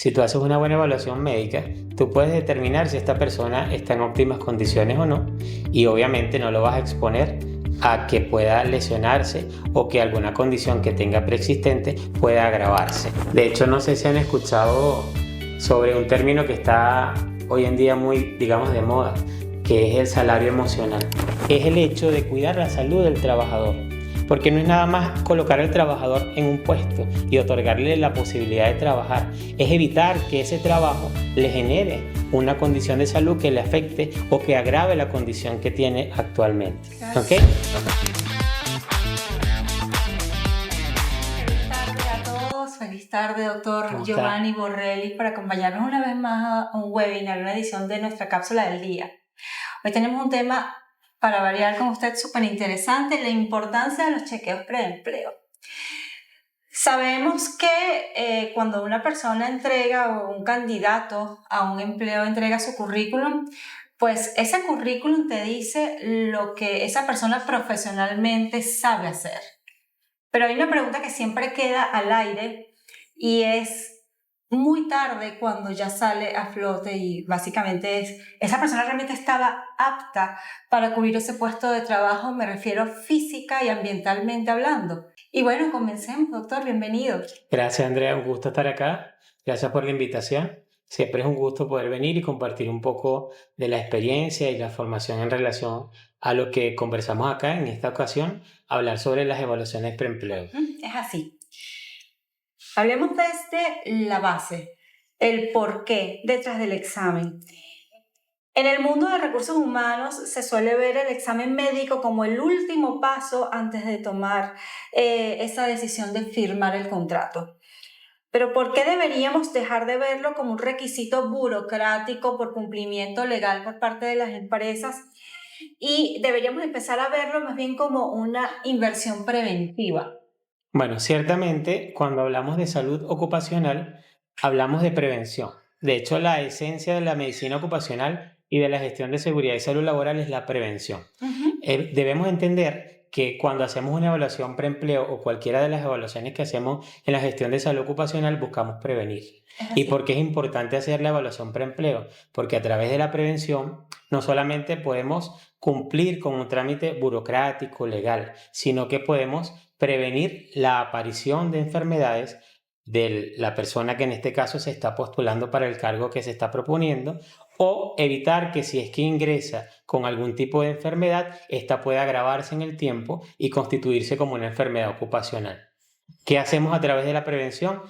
Si tú haces una buena evaluación médica, tú puedes determinar si esta persona está en óptimas condiciones o no, y obviamente no lo vas a exponer a que pueda lesionarse o que alguna condición que tenga preexistente pueda agravarse. De hecho, no sé si han escuchado sobre un término que está hoy en día muy, digamos, de moda, que es el salario emocional. Es el hecho de cuidar la salud del trabajador, porque no es nada más colocar al trabajador en un puesto y otorgarle la posibilidad de trabajar, es evitar que ese trabajo le genere una condición de salud que le afecte o que agrave la condición que tiene actualmente. ¿Ok? Feliz tarde a todos, feliz tarde, doctor Giovanni Borrelli, por acompañarnos una vez más a un webinar, una edición de nuestra cápsula del día. Hoy tenemos un tema para variar con usted súper interesante, la importancia de los chequeos preempleo. Sabemos que cuando una persona entrega o un candidato a un empleo entrega su currículum, pues ese currículum te dice lo que esa persona profesionalmente sabe hacer. Pero hay una pregunta que siempre queda al aire y es muy tarde cuando ya sale a flote y básicamente es, ¿esa persona realmente estaba apta para cubrir ese puesto de trabajo? Me refiero física y ambientalmente hablando. Y bueno, comencemos, doctor, bienvenido. Gracias, Andrea, un gusto estar acá. Gracias por la invitación. Siempre es un gusto poder venir y compartir un poco de la experiencia y la formación en relación a lo que conversamos acá en esta ocasión, hablar sobre las evaluaciones preempleo. Es así. Hablemos desde la base, el porqué detrás del examen. En el mundo de recursos humanos se suele ver el examen médico como el último paso antes de tomar esa decisión de firmar el contrato. Pero ¿por qué deberíamos dejar de verlo como un requisito burocrático por cumplimiento legal por parte de las empresas y deberíamos empezar a verlo más bien como una inversión preventiva? Bueno, ciertamente cuando hablamos de salud ocupacional, hablamos de prevención. De hecho, la esencia de la medicina ocupacional y de la gestión de seguridad y salud laboral es la prevención. Debemos entender que cuando hacemos una evaluación preempleo o cualquiera de las evaluaciones que hacemos en la gestión de salud ocupacional, buscamos prevenir. ¿Y por qué es importante hacer la evaluación preempleo? Porque a través de la prevención no solamente podemos cumplir con un trámite burocrático, legal, sino que podemos prevenir la aparición de enfermedades de la persona que en este caso se está postulando para el cargo que se está proponiendo, o evitar que si es que ingresa con algún tipo de enfermedad, esta pueda agravarse en el tiempo y constituirse como una enfermedad ocupacional. ¿Qué hacemos a través de la prevención?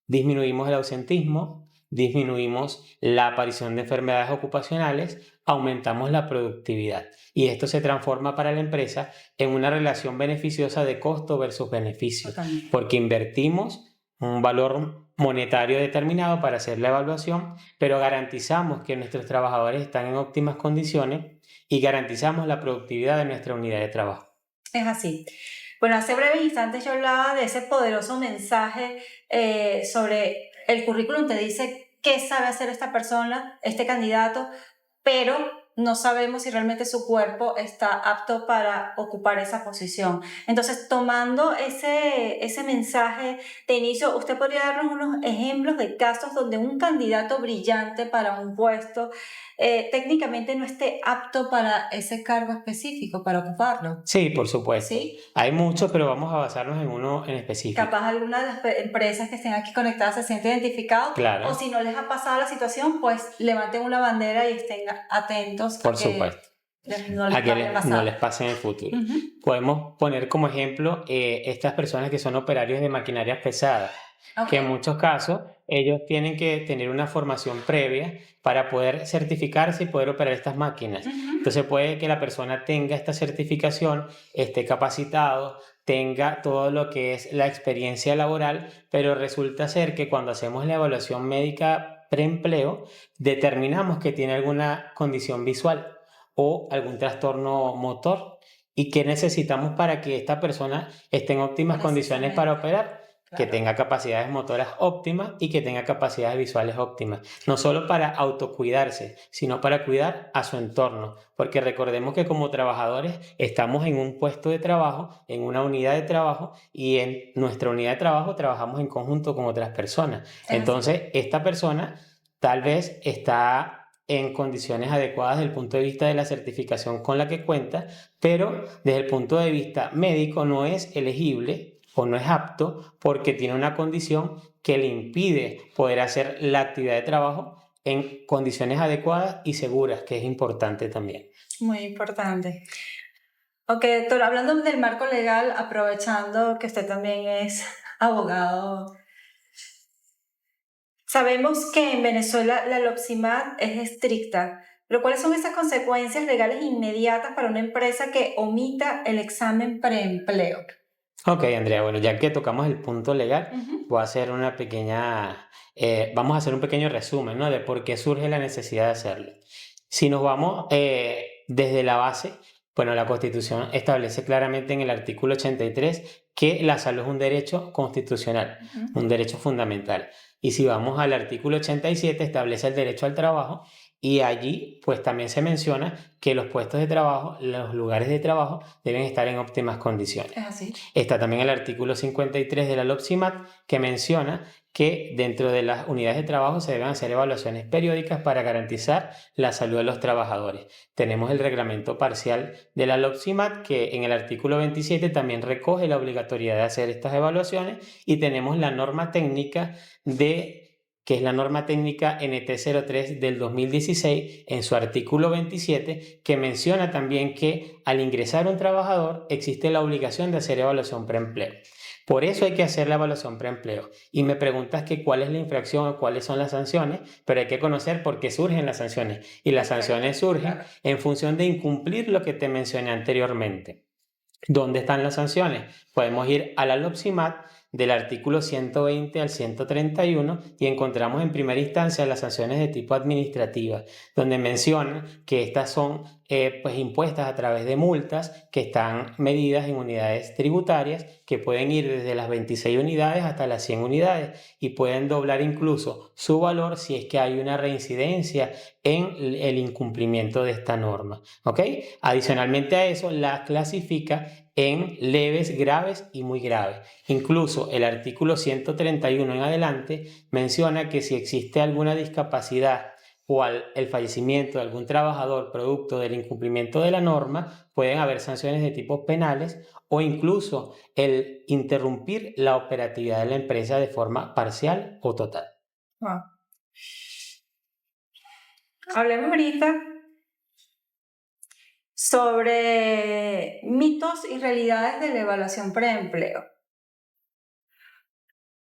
Disminuimos el ausentismo, disminuimos la aparición de enfermedades ocupacionales, aumentamos la productividad. Y esto se transforma para la empresa en una relación beneficiosa de costo versus beneficio, porque invertimos un valor monetario determinado para hacer la evaluación, pero garantizamos que nuestros trabajadores están en óptimas condiciones y garantizamos la productividad de nuestra unidad de trabajo. Es así. Bueno, hace breves instantes yo hablaba de ese poderoso mensaje sobre el currículum. Te dice qué sabe hacer esta persona, este candidato, pero no sabemos si realmente su cuerpo está apto para ocupar esa posición. Entonces, tomando ese mensaje de inicio, ¿usted podría darnos unos ejemplos de casos donde un candidato brillante para un puesto técnicamente no esté apto para ese cargo específico, para ocuparlo? Sí, por supuesto. ¿Sí? Hay muchos, pero vamos a basarnos en uno en específico. Capaz alguna de las empresas que estén aquí conectadas se sienten identificados. Claro. O si no les ha pasado la situación, pues levanten una bandera y estén atentos. Por supuesto. A que no les pase en el futuro. Podemos poner como ejemplo estas personas que son operarios de maquinarias pesadas, que en muchos casos ellos tienen que tener una formación previa para poder certificarse y poder operar estas máquinas. Entonces puede que la persona tenga esta certificación, esté capacitado, tenga todo lo que es la experiencia laboral, pero resulta ser que cuando hacemos la evaluación médica preempleo, determinamos que tiene alguna condición visual o algún trastorno motor y que necesitamos para que esta persona esté en óptimas condiciones para operar. que tenga capacidades motoras óptimas y que tenga capacidades visuales óptimas, no solo para autocuidarse, sino para cuidar a su entorno, porque recordemos que como trabajadores estamos en un puesto de trabajo, en una unidad de trabajo, y en nuestra unidad de trabajo trabajamos en conjunto con otras personas. Entonces, esta persona tal vez está en condiciones adecuadas desde el punto de vista de la certificación con la que cuenta, pero desde el punto de vista médico no es elegible o no es apto porque tiene una condición que le impide poder hacer la actividad de trabajo en condiciones adecuadas y seguras, que es importante también. Muy importante. Ok, doctor, hablando del marco legal, aprovechando que usted también es abogado, sabemos que en Venezuela la LOPSIMAT es estricta, pero ¿cuáles son esas consecuencias legales inmediatas para una empresa que omita el examen preempleo? Ok, Andrea, bueno, ya que tocamos el punto legal, voy a hacer vamos a hacer un pequeño resumen, ¿no? De por qué surge la necesidad de hacerlo. Si nos vamos desde la base, bueno, la Constitución establece claramente en el artículo 83 que la salud es un derecho constitucional, un derecho fundamental. Y si vamos al artículo 87, establece el derecho al trabajo y allí pues también se menciona que los puestos de trabajo, los lugares de trabajo deben estar en óptimas condiciones. Es así. Está también el artículo 53 de la LOPSIMAT que menciona que dentro de las unidades de trabajo se deben hacer evaluaciones periódicas para garantizar la salud de los trabajadores. Tenemos el reglamento parcial de la LOPSIMAT que en el artículo 27 también recoge la obligatoriedad de hacer estas evaluaciones y tenemos la norma técnica que es la norma técnica NT03 del 2016 en su artículo 27 que menciona también que al ingresar un trabajador existe la obligación de hacer evaluación preempleo. Por eso hay que hacer la evaluación preempleo. Y me preguntas que cuál es la infracción o cuáles son las sanciones, pero hay que conocer por qué surgen las sanciones. Y las sanciones surgen en función de incumplir lo que te mencioné anteriormente. ¿Dónde están las sanciones? Podemos ir a la LOPSIMAT del artículo 120 al 131 y encontramos en primera instancia las sanciones de tipo administrativa, donde mencionan que estas son pues impuestas a través de multas que están medidas en unidades tributarias que pueden ir desde las 26 unidades hasta las 100 unidades y pueden doblar incluso su valor si es que hay una reincidencia en el incumplimiento de esta norma. ¿Ok? Adicionalmente a eso, la clasifica en leves, graves y muy graves. Incluso el artículo 131 en adelante menciona que si existe alguna discapacidad o el fallecimiento de algún trabajador producto del incumplimiento de la norma, pueden haber sanciones de tipo penales o incluso el interrumpir la operatividad de la empresa de forma parcial o total. Wow. Hablemos ahorita sobre mitos y realidades de la evaluación preempleo.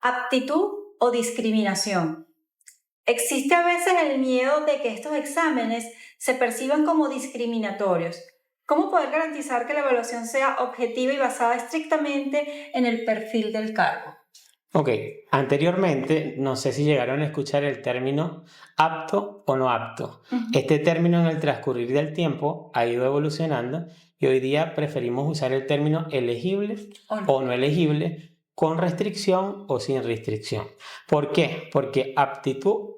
Aptitud o discriminación. Existe a veces el miedo de que estos exámenes se perciban como discriminatorios. ¿Cómo poder garantizar que la evaluación sea objetiva y basada estrictamente en el perfil del cargo? Ok, anteriormente no sé si llegaron a escuchar el término apto o no apto. Este término en el transcurrir del tiempo ha ido evolucionando y hoy día preferimos usar el término elegible o no elegible con restricción o sin restricción. ¿Por qué? Porque aptitud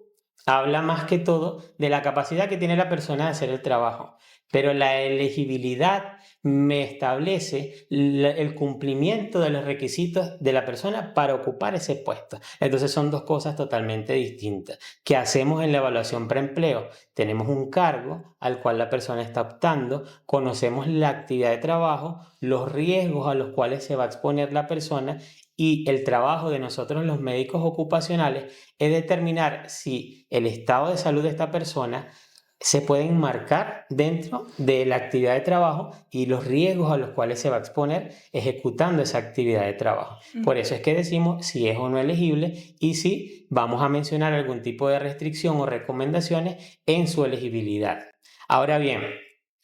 habla más que todo de la capacidad que tiene la persona de hacer el trabajo, pero la elegibilidad me establece el cumplimiento de los requisitos de la persona para ocupar ese puesto. Entonces son dos cosas totalmente distintas. ¿Qué hacemos en la evaluación preempleo? Tenemos un cargo al cual la persona está optando, conocemos la actividad de trabajo, los riesgos a los cuales se va a exponer la persona y el trabajo de nosotros los médicos ocupacionales es determinar si el estado de salud de esta persona se puede enmarcar dentro de la actividad de trabajo y los riesgos a los cuales se va a exponer ejecutando esa actividad de trabajo. Por eso es que decimos si es o no elegible y si vamos a mencionar algún tipo de restricción o recomendaciones en su elegibilidad. Ahora bien,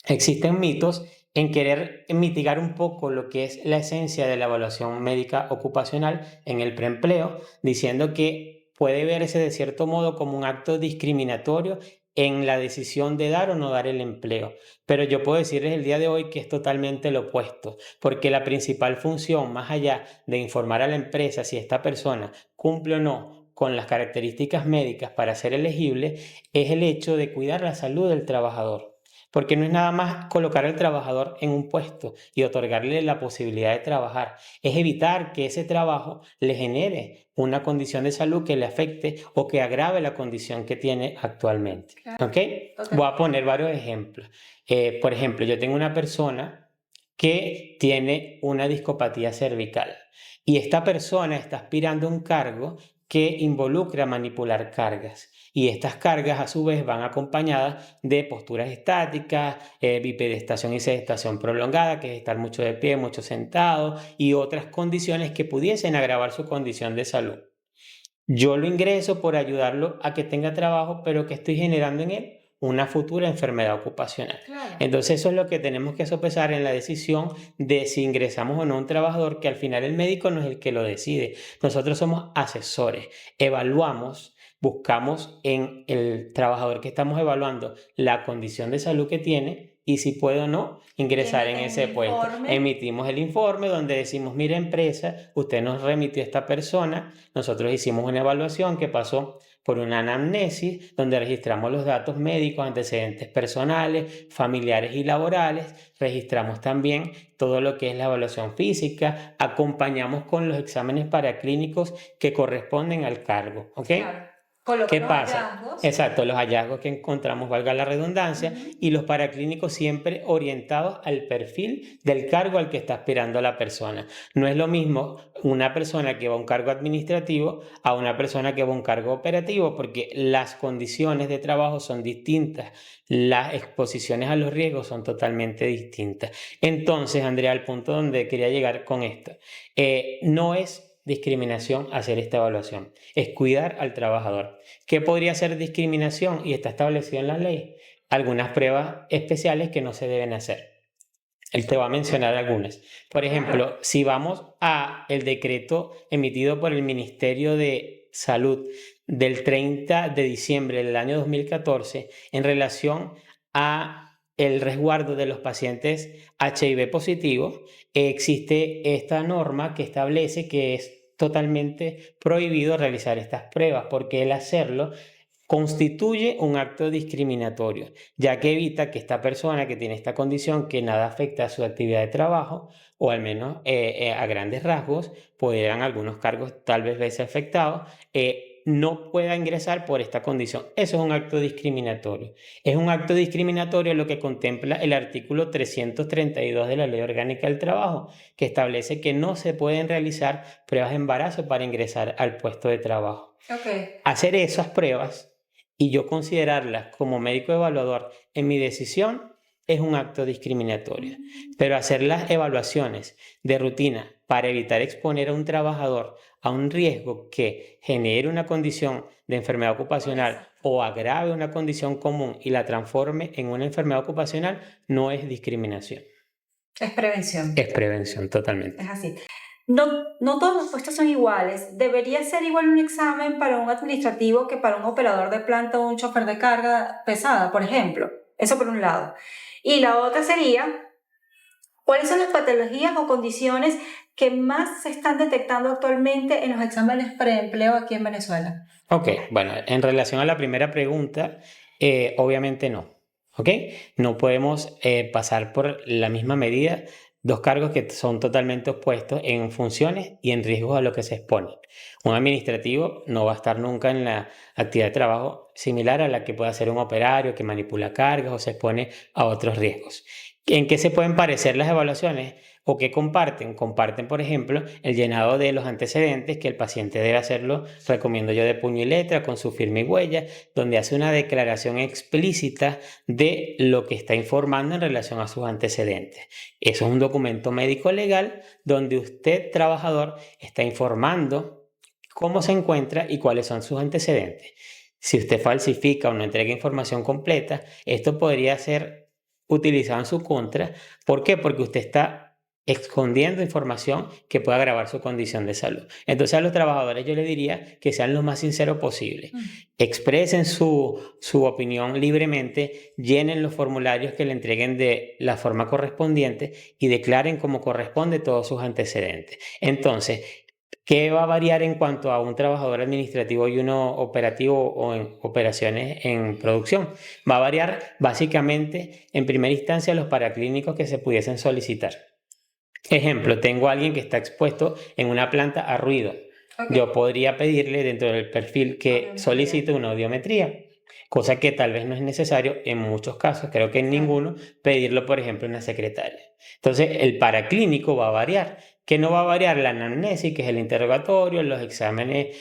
existen mitos en querer mitigar un poco lo que es la esencia de la evaluación médica ocupacional en el preempleo, diciendo que puede verse de cierto modo como un acto discriminatorio en la decisión de dar o no dar el empleo. Pero yo puedo decirles el día de hoy que es totalmente lo opuesto, porque la principal función, más allá de informar a la empresa si esta persona cumple o no con las características médicas para ser elegible, es el hecho de cuidar la salud del trabajador. Porque no es nada más colocar al trabajador en un puesto y otorgarle la posibilidad de trabajar. Es evitar que ese trabajo le genere una condición de salud que le afecte o que agrave la condición que tiene actualmente. Claro. ¿Ok? Voy a poner varios ejemplos. Por ejemplo, yo tengo una persona que tiene una discopatía cervical y esta persona está aspirando a un cargo que involucra manipular cargas. Y estas cargas a su vez van acompañadas de posturas estáticas, bipedestación y sedestación prolongada, que es estar mucho de pie, mucho sentado, y otras condiciones que pudiesen agravar su condición de salud. Yo lo ingreso por ayudarlo a que tenga trabajo, pero que estoy generando en él una futura enfermedad ocupacional. Claro. Entonces eso es lo que tenemos que sopesar en la decisión de si ingresamos o no a un trabajador, que al final el médico no es el que lo decide. Nosotros somos asesores, evaluamos, buscamos en el trabajador que estamos evaluando la condición de salud que tiene y si puede o no ingresar en ese puesto. Emitimos el informe donde decimos, mira empresa, usted nos remitió a esta persona, nosotros hicimos una evaluación que pasó por una anamnesis donde registramos los datos médicos, antecedentes personales, familiares y laborales, registramos también todo lo que es la evaluación física, acompañamos con los exámenes paraclínicos que corresponden al cargo, ¿ok? Claro. ¿Qué pasa? Hallazgos. Exacto, los hallazgos que encontramos, valga la redundancia, y los paraclínicos siempre orientados al perfil del cargo al que está aspirando la persona. No es lo mismo una persona que va a un cargo administrativo a una persona que va a un cargo operativo, porque las condiciones de trabajo son distintas, las exposiciones a los riesgos son totalmente distintas. Entonces, Andrea, al punto donde quería llegar con esto, no es discriminación hacer esta evaluación, es cuidar al trabajador. ¿Qué podría ser discriminación? Y está establecido en la ley. Algunas pruebas especiales que no se deben hacer. Él te va a mencionar algunas. Por ejemplo, si vamos a el decreto emitido por el Ministerio de Salud del 30 de diciembre del año 2014 en relación a el resguardo de los pacientes HIV positivos, existe esta norma que establece que es totalmente prohibido realizar estas pruebas porque el hacerlo constituye un acto discriminatorio, ya que evita que esta persona que tiene esta condición, que nada afecta a su actividad de trabajo, o al menos a grandes rasgos, pudieran algunos cargos tal vez verse afectados, no pueda ingresar por esta condición. Eso es un acto discriminatorio. Es un acto discriminatorio lo que contempla el artículo 332 de la Ley Orgánica del Trabajo, que establece que no se pueden realizar pruebas de embarazo para ingresar al puesto de trabajo. Okay. Hacer esas pruebas y yo considerarlas como médico evaluador en mi decisión es un acto discriminatorio. Pero hacer las evaluaciones de rutina para evitar exponer a un trabajador a un riesgo que genere una condición de enfermedad ocupacional o agrave una condición común y la transforme en una enfermedad ocupacional no es discriminación. Es prevención. Es prevención, totalmente. Es así. No todos los puestos son iguales. ¿Debería ser igual un examen para un administrativo que para un operador de planta o un chofer de carga pesada, por ejemplo? Eso por un lado. Y la otra sería, ¿cuáles son las patologías o condiciones que más se están detectando actualmente en los exámenes preempleo aquí en Venezuela? Ok, bueno, en relación a la primera pregunta, obviamente no. ¿Ok? No podemos pasar por la misma medida dos cargos que son totalmente opuestos en funciones y en riesgos a lo que se expone. Un administrativo no va a estar nunca en la actividad de trabajo similar a la que puede hacer un operario que manipula cargas o se expone a otros riesgos. ¿En qué se pueden parecer las evaluaciones o qué comparten? Comparten, por ejemplo, el llenado de los antecedentes que el paciente debe hacerlo, recomiendo yo de puño y letra, con su firma y huella, donde hace una declaración explícita de lo que está informando en relación a sus antecedentes. Eso es un documento médico legal donde usted, trabajador, está informando cómo se encuentra y cuáles son sus antecedentes. Si usted falsifica o no entrega información completa, esto podría ser utilizado en su contra. ¿Por qué? Porque usted está escondiendo información que pueda agravar su condición de salud. Entonces a los trabajadores yo les diría que sean lo más sinceros posible. Expresen su opinión libremente, llenen los formularios que le entreguen de la forma correspondiente y declaren como corresponde todos sus antecedentes. Entonces, ¿qué va a variar en cuanto a un trabajador administrativo y uno operativo o en operaciones en producción? Va a variar básicamente, en primera instancia, los paraclínicos que se pudiesen solicitar. Ejemplo, tengo a alguien que está expuesto en una planta a ruido. Yo podría pedirle dentro del perfil que solicite una audiometría, cosa que tal vez no es necesario en muchos casos, creo que en ninguno, pedirlo, por ejemplo, en una secretaria. Entonces, el paraclínico va a variar. ¿Qué no va a variar? La anamnesis, que es el interrogatorio, los exámenes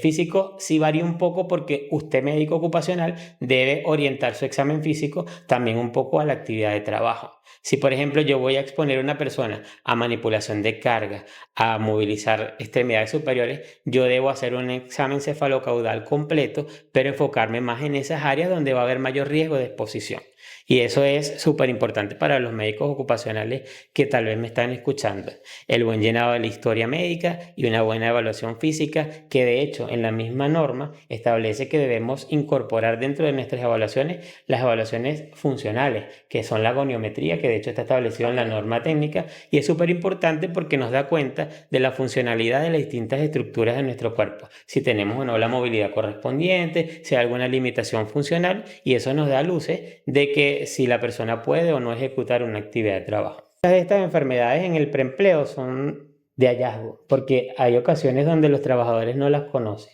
físicos, sí varía un poco porque usted, médico ocupacional, debe orientar su examen físico también un poco a la actividad de trabajo. Si, por ejemplo, yo voy a exponer a una persona a manipulación de carga, a movilizar extremidades superiores, yo debo hacer un examen cefalocaudal completo, pero enfocarme más en esas áreas donde va a haber mayor riesgo de exposición. Y eso es súper importante para los médicos ocupacionales que tal vez me están escuchando. El buen llenado de la historia médica y una buena evaluación física, que de hecho en la misma norma establece que debemos incorporar dentro de nuestras evaluaciones las evaluaciones funcionales, que son la goniometría, que de hecho está establecido en la norma técnica, y es súper importante porque nos da cuenta de la funcionalidad de las distintas estructuras de nuestro cuerpo, si tenemos o no la movilidad correspondiente, si hay alguna limitación funcional, y eso nos da luces de que si la persona puede o no ejecutar una actividad de trabajo. Estas enfermedades en el preempleo son de hallazgo, porque hay ocasiones donde los trabajadores no las conocen.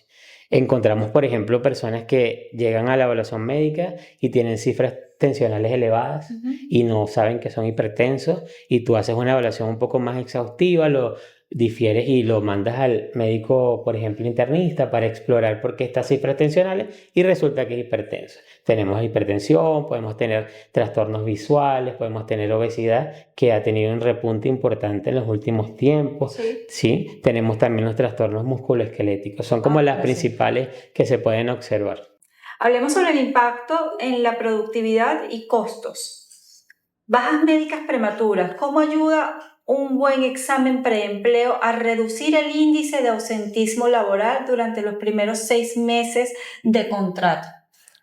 Encontramos, por ejemplo, personas que llegan a la evaluación médica y tienen cifras tensionales elevadas y no saben que son hipertensos, y tú haces una evaluación un poco más exhaustiva, lo difieres y lo mandas al médico, por ejemplo, internista, para explorar por qué estas cifras tensionales, y resulta que es hipertenso. Tenemos hipertensión, podemos tener trastornos visuales, podemos tener obesidad, que ha tenido un repunte importante en los últimos tiempos. Sí, tenemos también los trastornos musculoesqueléticos. Son como las principales que se pueden observar. Hablemos sobre el impacto en la productividad y costos. Bajas médicas prematuras. ¿Cómo ayuda un buen examen preempleo a reducir el índice de ausentismo laboral durante los primeros 6 meses de contrato?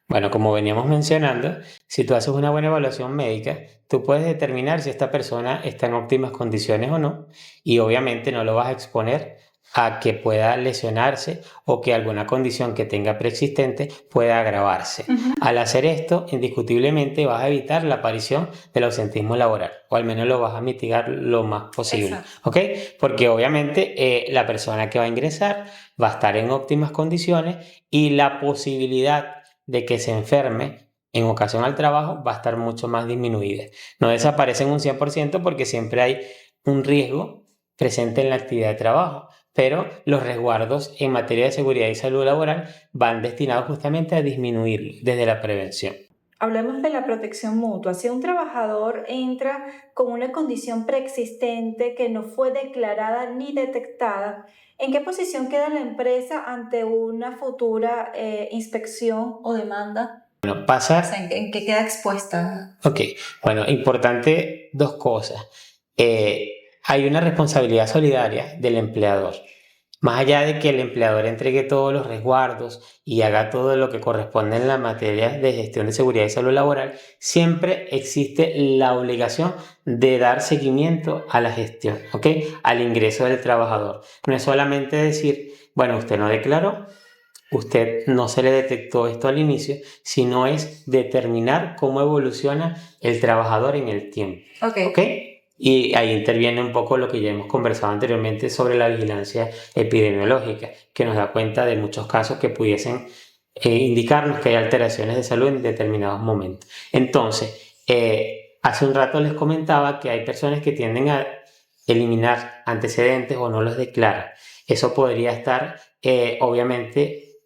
Bueno, como veníamos mencionando, si tú haces una buena evaluación médica, tú puedes determinar si esta persona está en óptimas condiciones o no, y obviamente no lo vas a exponer a que pueda lesionarse o que alguna condición que tenga preexistente pueda agravarse. Al hacer esto, indiscutiblemente vas a evitar la aparición del ausentismo laboral, o al menos lo vas a mitigar lo más posible. ¿Ok? Porque obviamente la persona que va a ingresar va a estar en óptimas condiciones, y la posibilidad de que se enferme en ocasión al trabajo va a estar mucho más disminuida. No desaparece en un 100% porque siempre hay un riesgo presente en la actividad de trabajo, pero los resguardos en materia de seguridad y salud laboral van destinados justamente a disminuirlo desde la prevención. Hablemos de la protección mutua. Si un trabajador entra con una condición preexistente que no fue declarada ni detectada, ¿en qué posición queda la empresa ante una futura inspección o demanda? Bueno, pasa... O sea, ¿en qué queda expuesta? Ok, bueno, importante dos cosas. Hay una responsabilidad solidaria del empleador. Más allá de que el empleador entregue todos los resguardos y haga todo lo que corresponde en la materia de gestión de seguridad y salud laboral, siempre existe la obligación de dar seguimiento a la gestión, ¿ok? Al ingreso del trabajador. No es solamente decir, bueno, usted no declaró, usted no se le detectó esto al inicio, sino es determinar cómo evoluciona el trabajador en el tiempo. ¿Ok? Y ahí interviene un poco lo que ya hemos conversado anteriormente sobre la vigilancia epidemiológica, que nos da cuenta de muchos casos que pudiesen indicarnos que hay alteraciones de salud en determinados momentos. Entonces, hace un rato les comentaba que hay personas que tienden a eliminar antecedentes o no los declaran. Eso podría estar, obviamente,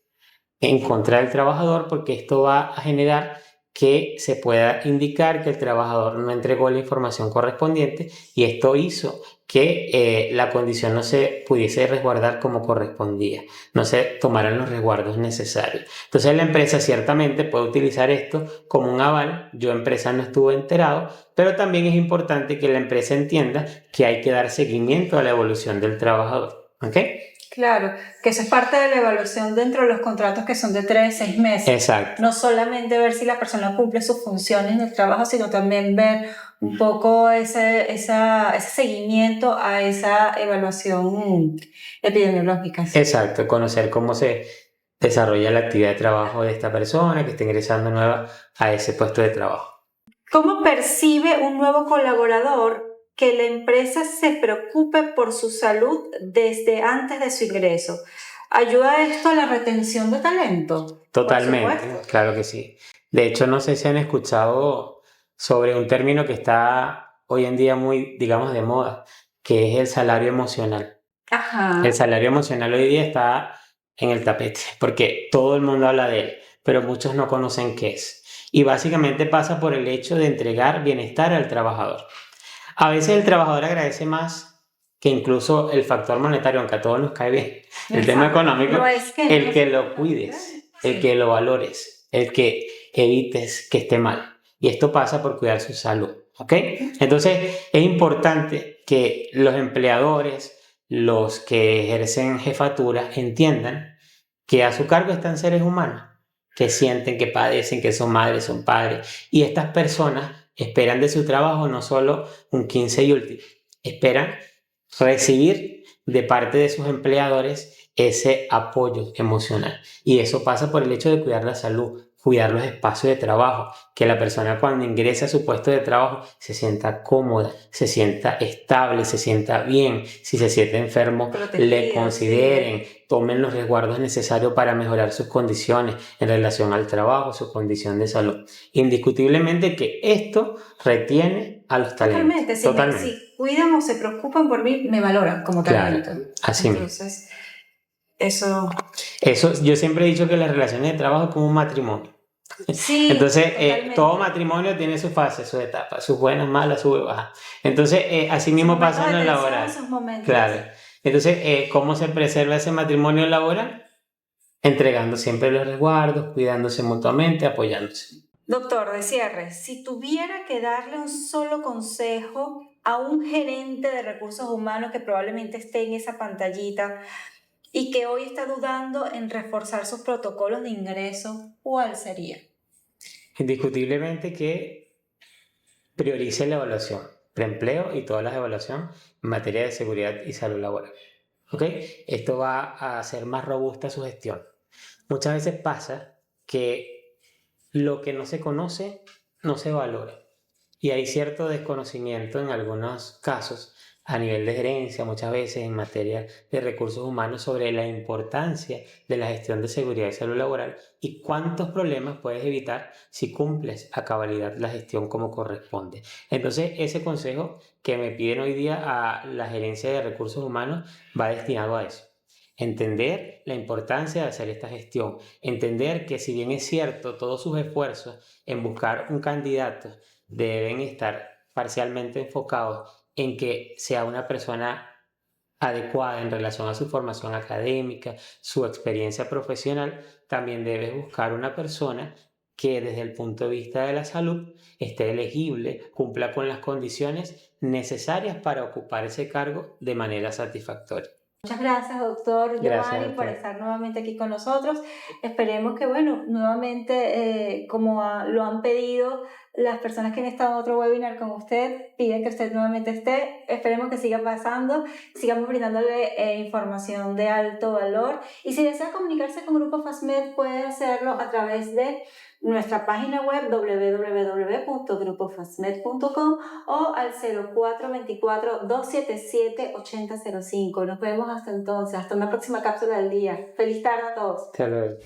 en contra del trabajador, porque esto va a generar que se pueda indicar que el trabajador no entregó la información correspondiente y esto hizo que la condición no se pudiese resguardar como correspondía, no se tomaran los resguardos necesarios. Entonces la empresa ciertamente puede utilizar esto como un aval. Yo, empresa, no estuve enterado, pero también es importante que la empresa entienda que hay que dar seguimiento a la evolución del trabajador. ¿Ok? Claro, que eso es parte de la evaluación dentro de los contratos que son de 3 a 6 meses. Exacto. No solamente ver si la persona cumple sus funciones en el trabajo, sino también ver un poco ese seguimiento a esa evaluación epidemiológica. Exacto, conocer cómo se desarrolla la actividad de trabajo de esta persona que está ingresando nueva a ese puesto de trabajo. ¿Cómo percibe un nuevo colaborador que la empresa se preocupe por su salud desde antes de su ingreso? ¿Ayuda esto a la retención de talento? Totalmente, claro que sí. De hecho, no sé si han escuchado sobre un término que está hoy en día muy, digamos, de moda, que es el salario emocional. Ajá. El salario emocional hoy día está en el tapete, porque todo el mundo habla de él, pero muchos no conocen qué es. Y básicamente pasa por el hecho de entregar bienestar al trabajador. A veces el trabajador agradece más que incluso el factor monetario, aunque a todos nos cae bien. El tema económico, No es que el que lo cuides, el que lo valores, el que evites que esté mal. Y esto pasa por cuidar su salud, ¿ok? Entonces es importante que los empleadores, los que ejercen jefatura, entiendan que a su cargo están seres humanos, que sienten, que padecen, que son madres, son padres. Y estas personas esperan de su trabajo no solo un 15 y último, esperan recibir de parte de sus empleadores ese apoyo emocional. Y eso pasa por el hecho de cuidar la salud, cuidar los espacios de trabajo, que la persona cuando ingresa a su puesto de trabajo se sienta cómoda, se sienta estable, se sienta bien. Si se siente enfermo, le consideren, tomen los resguardos necesarios para mejorar sus condiciones en relación al trabajo, su condición de salud. Indiscutiblemente que esto retiene a los talentos. Totalmente. Si cuidan o se preocupan por mí, me valoran como talento. Claro, así mismo. Entonces, eso yo siempre he dicho que las relaciones de trabajo es como un matrimonio. Sí, entonces, todo matrimonio tiene su fase, sus etapas, sus buenas, malas, sus bajas. Entonces, así mismo pasa en lo laboral. Claro. Entonces, ¿cómo se preserva ese matrimonio laboral? Entregando siempre los resguardos, cuidándose mutuamente, apoyándose. Doctor, de cierre, si tuviera que darle un solo consejo a un gerente de recursos humanos que probablemente esté en esa pantallita y que hoy está dudando en reforzar sus protocolos de ingreso, ¿cuál sería? Indiscutiblemente que priorice la evaluación, preempleo y todas las evaluaciones en materia de seguridad y salud laboral. ¿Ok? Esto va a hacer más robusta su gestión. Muchas veces pasa que lo que no se conoce no se valora y hay cierto desconocimiento en algunos casos a nivel de gerencia, muchas veces en materia de recursos humanos, sobre la importancia de la gestión de seguridad y salud laboral y cuántos problemas puedes evitar si cumples a cabalidad la gestión como corresponde. Entonces, ese consejo que me piden hoy día a la gerencia de recursos humanos va destinado a eso. Entender la importancia de hacer esta gestión, entender que si bien es cierto todos sus esfuerzos en buscar un candidato deben estar parcialmente enfocados en que sea una persona adecuada en relación a su formación académica, su experiencia profesional, también debes buscar una persona que desde el punto de vista de la salud esté elegible, cumpla con las condiciones necesarias para ocupar ese cargo de manera satisfactoria. Muchas gracias, doctor Giovanni, por estar nuevamente aquí con nosotros. Esperemos que, nuevamente, como lo han pedido las personas que han estado en otro webinar con usted, piden que usted nuevamente esté. Esperemos que siga pasando, sigamos brindándole información de alto valor. Y si desea comunicarse con Grupo FASMED, puede hacerlo a través de nuestra página web www.grupofasmed.com o al 0424-277-8005. Nos vemos hasta entonces, hasta una próxima cápsula del día. Feliz tarde a todos. Hasta luego.